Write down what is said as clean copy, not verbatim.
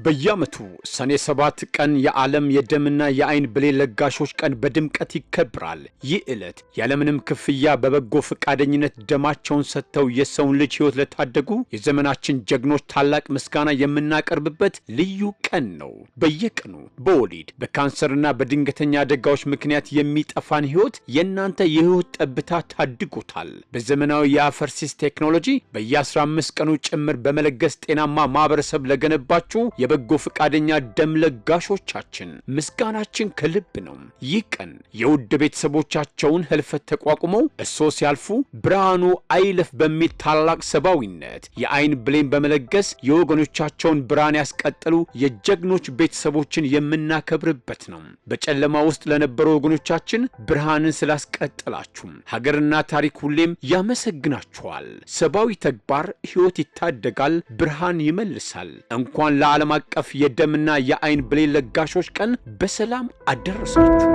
በየዓመቱ ሰኔ 7 ቀን የዓለም የደምና የአይን ብሌን ለጋሾች ቀን በድምቀት ይከበራል። ይህ ዕለት ያለምንም ክፍያ በበጎ ፈቃደኝነት ደማቸውን ሰጥተው የሰውን ልጅ ሕይወት ለታደጉ የዘመናችን ጀግኖች ታላቅ ምስጋና የምናቀርብበት ልዩ ቀን ነው። በየቀኑ በወሊድ በካንሰርና በድንገተኛ አደጋዎች ምክንያት የሚጠፋን ሕይወት የእናንተ የሕይወት ጠብታ ታድጎታል። በዘመናዊ የአፈርሲስ ቴክኖሎጂ በየ15 ቀኑ ጭምር በመለገስ ጤናማ ማህበረሰብ ለገነባችሁ የበጎ ፈቃደኛ ደም ለጋሾቻችን ምስጋናችን ከልብ ነው። ይህ ቀን የውድ ቤተሰቦቻቸውን ህልፈት ተቋቁመው እሶ ሲያልፉ ብርሃኑ አይለፍ በሚል ታላቅ ሰብአዊነት የአይን ብሌን በመለገስ የወገኖቻቸውን ብርሃን ያስቀጠሉ የጀግኖች ቤተሰቦችን የምናከብርበት ነው። በጨለማ ውስጥ ለነበሩ ወገኖቻችን ብርሃንን ስላስቀጠላችሁ ሀገርና ታሪክ ሁሌም ያመሰግናችኋል። ሰብአዊ ተግባር ሕይወት ይታደጋል፣ ብርሃን ይመልሳል። እንኳን ለዓለም አቀፍ የደምና የአይን ብሌን ለጋሾች ቀን በሰላም አደረሳችሁ።